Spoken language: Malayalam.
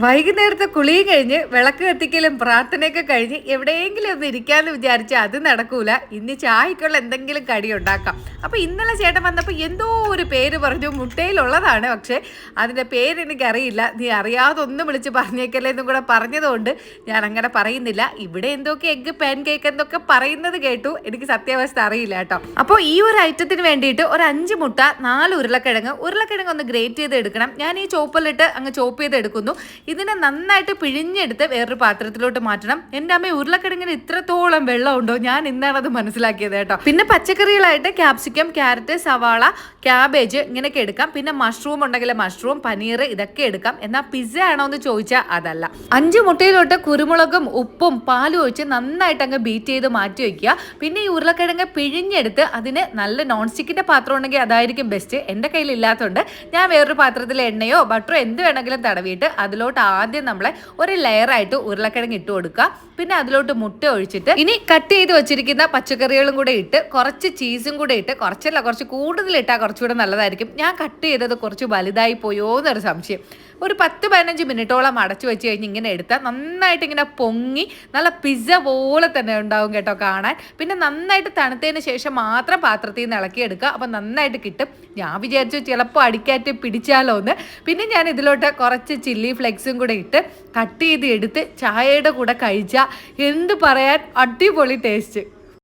വൈകുന്നേരത്തെ കുളിയും കഴിഞ്ഞ് വിളക്ക് കത്തിക്കലും പ്രാർത്ഥനയൊക്കെ കഴിഞ്ഞ് എവിടെയെങ്കിലും ഒന്ന് ഇരിക്കാമെന്ന് വിചാരിച്ചാൽ അത് നടക്കൂല. ഇന്ന് ചായക്കുള്ള എന്തെങ്കിലും കടി ഉണ്ടാക്കാം. അപ്പോൾ ഇന്നലെ ചേട്ടൻ വന്നപ്പോൾ എന്തോ ഒരു പേര് പറഞ്ഞു, മുട്ടയിലുള്ളതാണ്, പക്ഷേ അതിൻ്റെ പേര് എനിക്കറിയില്ല. നീ അറിയാതെ ഒന്നും വിളിച്ച് പറഞ്ഞേക്കല്ലേ എന്നും കൂടെ പറഞ്ഞതുകൊണ്ട് ഞാൻ അങ്ങനെ പറയുന്നില്ല. ഇവിടെ എന്തൊക്കെ എഗ്ഗ് പാൻ കേക്ക് എന്തൊക്കെ പറയുന്നത് കേട്ടു, എനിക്ക് സത്യാവസ്ഥ അറിയില്ല കേട്ടോ. അപ്പോൾ ഈ ഒരു ഐറ്റത്തിന് വേണ്ടിയിട്ട് ഒരു 5 മുട്ട, 4 ഉരുളക്കിഴങ്ങ് ഒന്ന് ഗ്രേറ്റ് ചെയ്ത് എടുക്കണം. ഞാൻ ഈ ചോപ്പറിലിട്ട് അങ്ങ് ചോപ്പ് ചെയ്ത് എടുക്കുന്നു. ഇതിനെ നന്നായിട്ട് പിഴിഞ്ഞെടുത്ത് വേറൊരു പാത്രത്തിലോട്ട് മാറ്റണം. എൻ്റെ അമ്മ, ഉരുളക്കിഴങ്ങിന് ഇത്രത്തോളം വെള്ളം ഉണ്ടോ? ഞാൻ ഇന്നാണ് അത് മനസ്സിലാക്കിയത് കേട്ടോ. പിന്നെ പച്ചക്കറികളായിട്ട് ക്യാപ്സിക്കം, ക്യാരറ്റ്, സവാള, ക്യാബേജ് ഇങ്ങനെയൊക്കെ എടുക്കാം. പിന്നെ മഷ്റൂം ഉണ്ടെങ്കിൽ മഷ്റൂം, പനീർ ഇതൊക്കെ എടുക്കാം. എന്നാൽ പിസ്സ ആണോ എന്ന് ചോദിച്ചാൽ അതല്ല. 5 മുട്ടയിലോട്ട് കുരുമുളകും ഉപ്പും പാലും ഒഴിച്ച് നന്നായിട്ട് അങ്ങ് ബീറ്റ് ചെയ്ത് മാറ്റി വയ്ക്കുക. പിന്നെ ഈ ഉരുളക്കിഴങ്ങ് പിഴിഞ്ഞെടുത്ത് അതിന് നല്ല നോൺ സ്റ്റിക്കിന്റെ പാത്രം ഉണ്ടെങ്കിൽ അതായിരിക്കും ബെസ്റ്റ്. എൻ്റെ കയ്യിൽ ഇല്ലാത്തതുകൊണ്ട് ഞാൻ വേറൊരു പാത്രത്തിൽ എണ്ണയോ ബട്ടറോ എന്ത് വേണമെങ്കിലും തടവിയിട്ട് അതിലോട്ട് ആദ്യം നമ്മളെ ഒരു ലെയറായിട്ട് ഉരുളക്കിഴങ്ങ് ഇട്ട് കൊടുക്കുക. പിന്നെ അതിലോട്ട് മുട്ട ഒഴിച്ചിട്ട് ഇനി കട്ട് ചെയ്ത് വെച്ചിരിക്കുന്ന പച്ചക്കറികളും കൂടെ ഇട്ട് കുറച്ച് ചീസും കൂടെ ഇട്ട്, കുറച്ച് കൂടുതൽ ഇട്ടാൽ കുറച്ചുകൂടെ നല്ലതായിരിക്കും. ഞാൻ കട്ട് ചെയ്തത് കുറച്ച് വലുതായി പോയോ എന്നൊരു സംശയം. ഒരു 10-15 മിനിറ്റോളം അടച്ചു വെച്ച് കഴിഞ്ഞ് ഇങ്ങനെ എടുത്താൽ നന്നായിട്ട് ഇങ്ങനെ പൊങ്ങി നല്ല പിസ്സ പോലെ തന്നെ ഉണ്ടാവും കേട്ടോ കാണാൻ. പിന്നെ നന്നായിട്ട് തണുത്തതിന് ശേഷം മാത്രം പാത്രത്തിൽ നിന്ന് ഇളക്കിയെടുക്കുക. അപ്പം നന്നായിട്ട് കിട്ടും. ഞാൻ വിചാരിച്ചു ചിലപ്പോൾ അടിക്കാറ്റ് പിടിച്ചാലോ എന്ന്. പിന്നെ ഞാൻ ഇതിലോട്ട് കുറച്ച് ചില്ലി ഫ്ലെക്സും കൂടെ ഇട്ട് കട്ട് ചെയ്ത് എടുത്ത് ചായയുടെ കൂടെ കഴിച്ചാൽ എന്ത് പറയാൻ, അടിപൊളി ടേസ്റ്റ്.